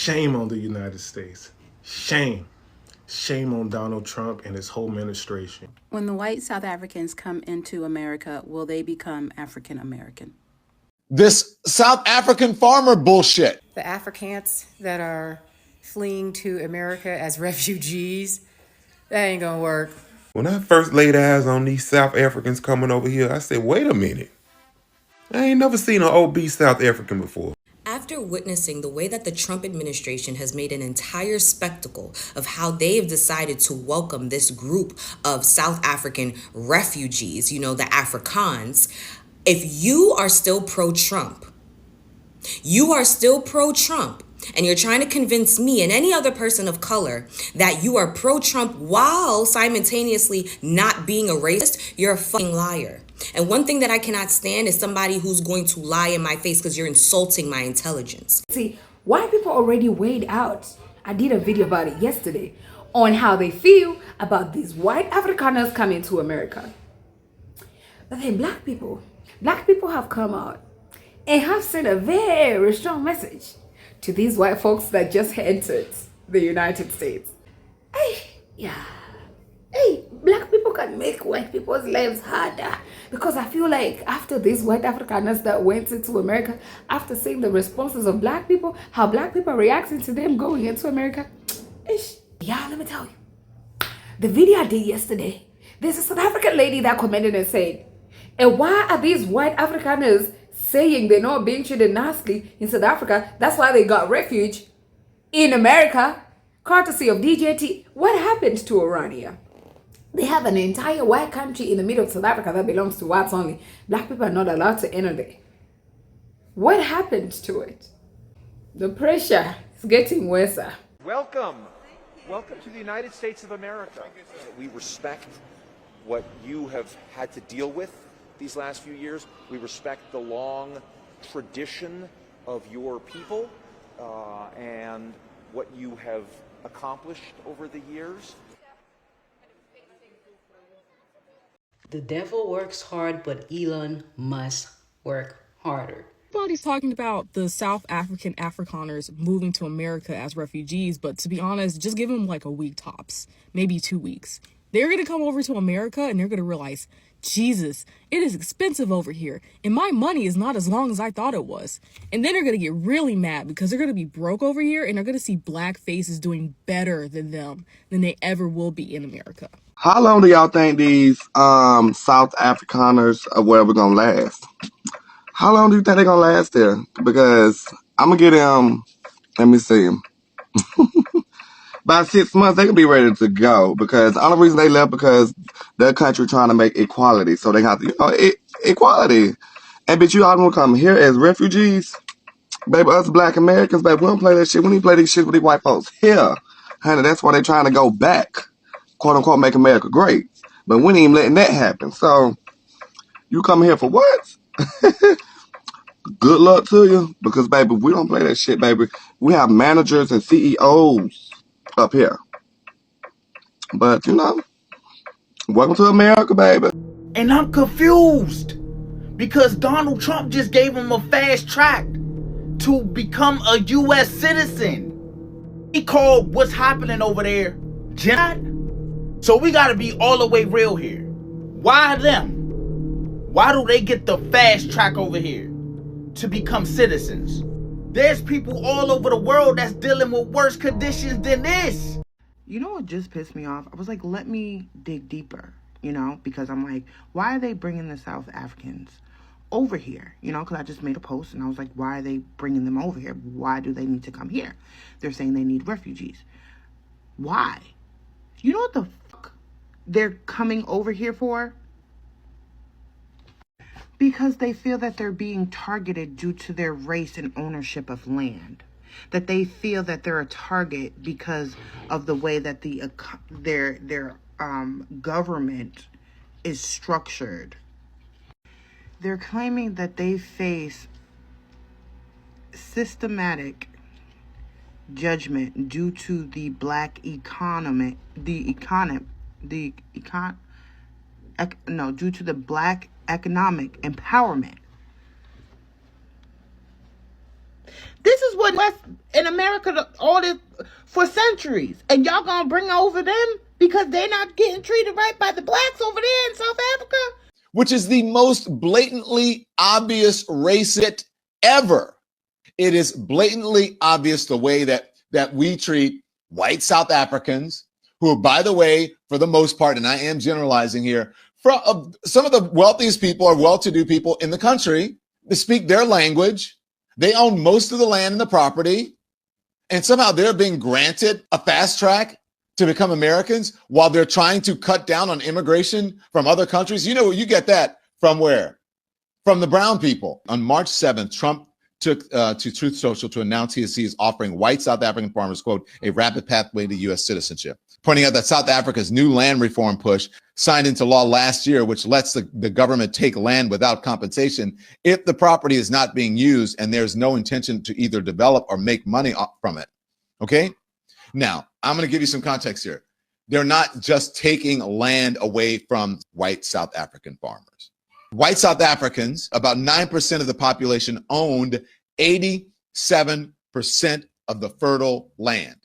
Shame on the United States. Shame. Shame on Donald Trump and his whole administration. When the white South Africans come into America, will they become African American? This South African farmer bullshit. The Afrikaans that are fleeing to America as refugees, that ain't gonna work. When I first laid eyes on these South Africans coming over here, I said, wait a minute. I ain't never seen an obese South African before. After witnessing the way that the Trump administration has made an entire spectacle of how they have decided to welcome this group of South African refugees, the Afrikaans, if you are still pro-Trump, and you're trying to convince me and any other person of color that you are pro-Trump while simultaneously not being a racist, you're a fucking liar. And one thing that I cannot stand is somebody who's going to lie in my face because you're insulting my intelligence. See, white people already weighed out. I did a video about it yesterday on how they feel about these white Afrikaners coming to America. But then black people have come out and have sent a very strong message to these white folks that just entered the United States. Hey, black people can make white people's lives harder, because I feel like after these white Afrikaners that went into America, after seeing the responses of black people, how black people are reacting to them going into America, let me tell you, the video I did yesterday, there's a South African lady that commented and said, and why are these white Afrikaners saying they're not being treated nicely in South Africa? That's why they got refuge in America, courtesy of DJT. What happened to Orania? They have an entire white country in the middle of South Africa that belongs to whites only. Black people are not allowed to enter there. What happened to it? The pressure is getting worse. Welcome to the United States of America. We respect what you have had to deal with these last few years. We respect the long tradition of your people and what you have accomplished over the years. The devil works hard, but Elon must work harder. Everybody's talking about the South African Afrikaners moving to America as refugees, but to be honest, just give them like a week tops, maybe 2 weeks. They're going to come over to America and they're going to realize, Jesus, it is expensive over here, and my money is not as long as I thought it was. And then they're going to get really mad because they're going to be broke over here, and they're going to see black faces doing better than them than they ever will be in America. How long do y'all think these South Afrikaners are where we're gonna last? How long do you think they're gonna last there? Because I'm gonna get them, let me see, by 6 months they could be ready to go. Because the only reason they left because their country trying to make equality, so they have to, equality. And bitch, you all gonna come here as refugees, baby. Us black Americans, baby, we don't play that shit. We need to play these shit with these white folks here, honey. That's why they trying to go back, quote unquote, make America great. But we ain't even letting that happen. So you come here for what? Good luck to you, because baby, we don't play that shit, baby. We have managers and CEOs up here. But welcome to America, baby. And I'm confused because Donald Trump just gave him a fast track to become a U.S. citizen. He called what's happening over there genocide. So we gotta be all the way real here. Why them? Why do they get the fast track over here to become citizens? There's people all over the world that's dealing with worse conditions than this. You know what just pissed me off? I was like, let me dig deeper, because I'm like, why are they bringing the South Africans over here? Because I just made a post and I was like, why are they bringing them over here? Why do they need to come here? They're saying they need refugees. Why? You know what the fuck they're coming over here for? Because they feel that they're being targeted due to their race and ownership of land. That they feel that they're a target because of the way that their government is structured. They're claiming that they face systematic judgment due to the black economy, due to the black economic empowerment. This is is what West in America all this for centuries, and y'all gonna bring over them because they're not getting treated right by the blacks over there in South Africa? Which is the most blatantly obvious racist ever. It is blatantly obvious the way that we treat white South Africans, who, by the way, for the most part, and I am generalizing here, some of the wealthiest people are well-to-do people in the country. They speak their language. They own most of the land and the property. And somehow they're being granted a fast track to become Americans while they're trying to cut down on immigration from other countries. You know, you get that from where? From the brown people. On March 7th, Trump took to Truth Social to announce he is offering white South African farmers, quote, a rapid pathway to U.S. citizenship, pointing out that South Africa's new land reform push signed into law last year, which lets the government take land without compensation if the property is not being used and there's no intention to either develop or make money from it. Okay? Now, I'm going to give you some context here. They're not just taking land away from white South African farmers. White South Africans, about 9% of the population, owned 87% of the fertile land.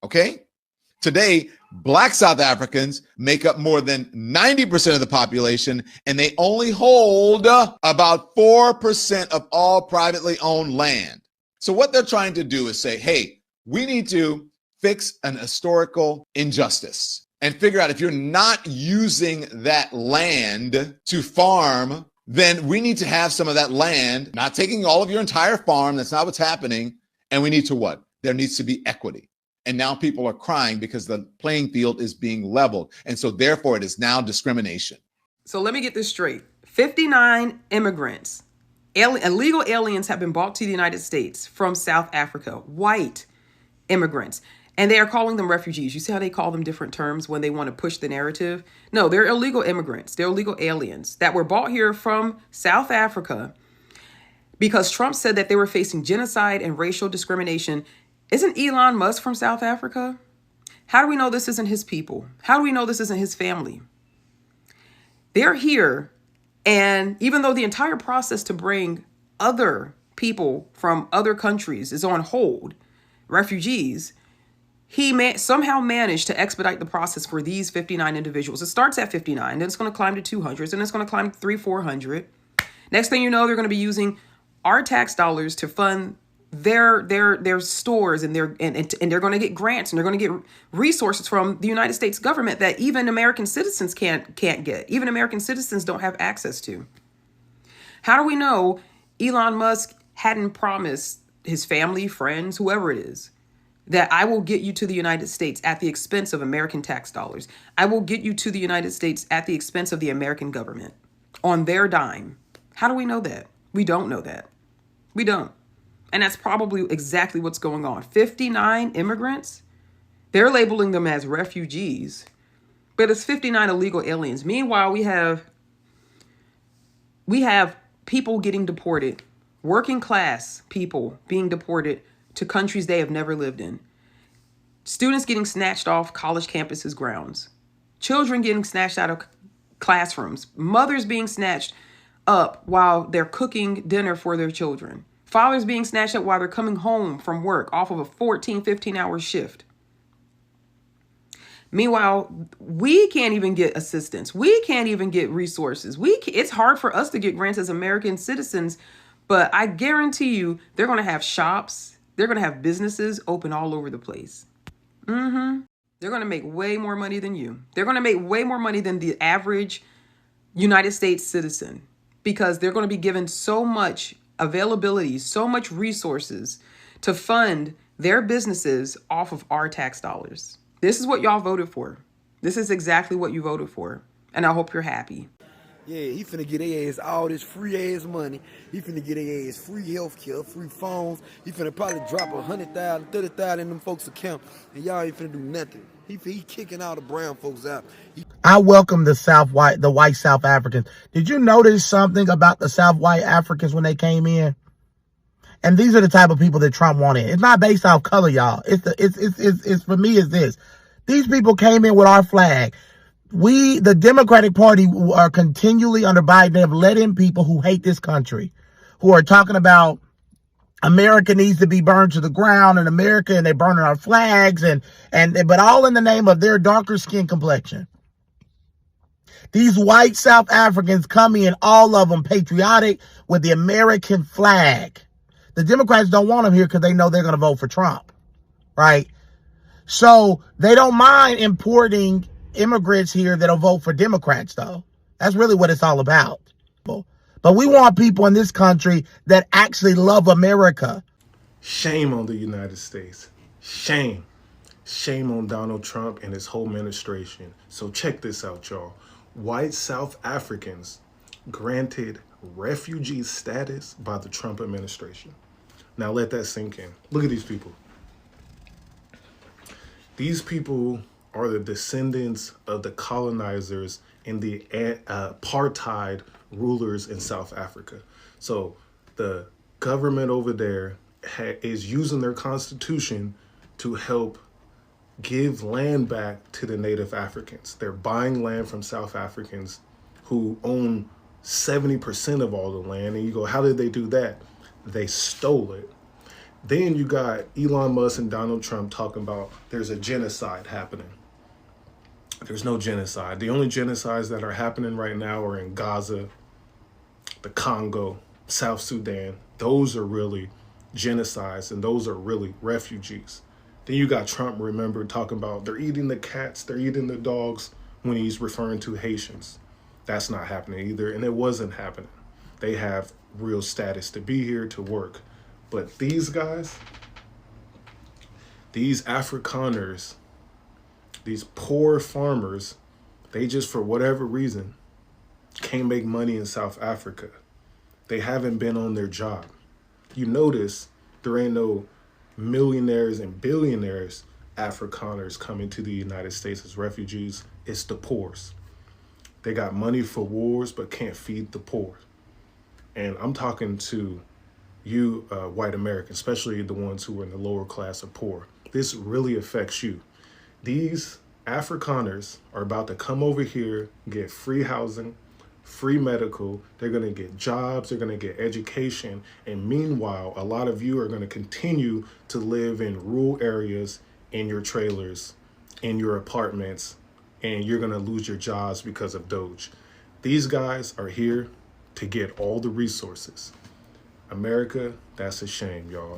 Okay? Today, black South Africans make up more than 90% of the population, and they only hold about 4% of all privately owned land. So what they're trying to do is say, hey, we need to fix an historical injustice and figure out if you're not using that land to farm, then we need to have some of that land, not taking all of your entire farm. That's not what's happening. And we need to what? There needs to be equity. And now people are crying because the playing field is being leveled. And so therefore it is now discrimination. So let me get this straight. 59 immigrants, illegal aliens have been brought to the United States from South Africa, white immigrants. And they are calling them refugees. You see how they call them different terms when they want to push the narrative? No, they're illegal immigrants. They're illegal aliens that were brought here from South Africa because Trump said that they were facing genocide and racial discrimination. Isn't Elon Musk from South Africa? How do we know this isn't his people? How do we know this isn't his family? They're here. And even though the entire process to bring other people from other countries is on hold, refugees, he somehow managed to expedite the process for these 59 individuals. It starts at 59, then it's going to climb to 200, then it's going to climb to 300-400. Next thing you know, they're going to be using our tax dollars to fund their stores, and they're going to get grants, and they're going to get resources from the United States government that even American citizens can't get. Even American citizens don't have access to. How do we know Elon Musk hadn't promised his family, friends, whoever it is, that I will get you to the United States at the expense of American tax dollars? I will get you to the United States at the expense of the American government on their dime. How do we know that? We don't know that. We don't. And that's probably exactly what's going on. 59 immigrants, they're labeling them as refugees, but it's 59 illegal aliens. Meanwhile, we have people getting deported, working class people being deported to countries they have never lived in. Students getting snatched off college campuses grounds. Children getting snatched out of classrooms. Mothers being snatched up while they're cooking dinner for their children. Fathers being snatched up while they're coming home from work off of a 14, 15-hour shift. Meanwhile, we can't even get assistance. We can't even get resources. It's hard for us to get grants as American citizens, but I guarantee you they're going to have shops. They're going to have businesses open all over the place. They're going to make way more money than you. They're going to make way more money than the average United States citizen because they're going to be given so much availability, so much resources to fund their businesses off of our tax dollars. This is what y'all voted for. This is exactly what you voted for. And I hope you're happy. Yeah, he finna get their ass all this free ass money. He finna get their ass free health care, free phones. He finna probably drop 100,000, 30,000 in them folks' account, and y'all ain't finna do nothing. He kicking all the brown folks out. I welcome the white South Africans. Did you notice something about the South white Africans when they came in? And these are the type of people that Trump wanted. It's not based off color, y'all. It's for me is this. These people came in with our flag. The Democratic Party are continually under Biden. They have let in people who hate this country, who are talking about America needs to be burned to the ground, and America, and they're burning our flags, but all in the name of their darker skin complexion. These white South Africans come in, all of them patriotic with the American flag. The Democrats don't want them here because they know they're going to vote for Trump, right? So they don't mind importing immigrants here that'll vote for Democrats, though. That's really what it's all about. But we want people in this country that actually love America. Shame on the United States. Shame. Shame on Donald Trump and his whole administration. So check this out, y'all. White South Africans granted refugee status by the Trump administration. Now let that sink in. Look at these people. These people are the descendants of the colonizers and the apartheid rulers in South Africa. So the government over there is using their constitution to help give land back to the native Africans. They're buying land from South Africans who own 70% of all the land. And you go, how did they do that? They stole it. Then you got Elon Musk and Donald Trump talking about there's a genocide happening. There's no genocide. The only genocides that are happening right now are in Gaza, the Congo, South Sudan. Those are really genocides, and those are really refugees. Then you got Trump, remember, talking about they're eating the cats, they're eating the dogs, when he's referring to Haitians. That's not happening either, and it wasn't happening. They have real status to be here, to work. But these guys, these Afrikaners, these poor farmers, they just, for whatever reason, can't make money in South Africa. They haven't been on their job. You notice there ain't no millionaires and billionaires Afrikaners coming to the United States as refugees. It's the poors. They got money for wars but can't feed the poor. And I'm talking to you white Americans, especially the ones who are in the lower class of poor. This really affects you. These Afrikaners are about to come over here, get free housing, free medical. They're going to get jobs. They're going to get education. And meanwhile, a lot of you are going to continue to live in rural areas, in your trailers, in your apartments, and you're going to lose your jobs because of Doge. These guys are here to get all the resources. America, that's a shame, y'all.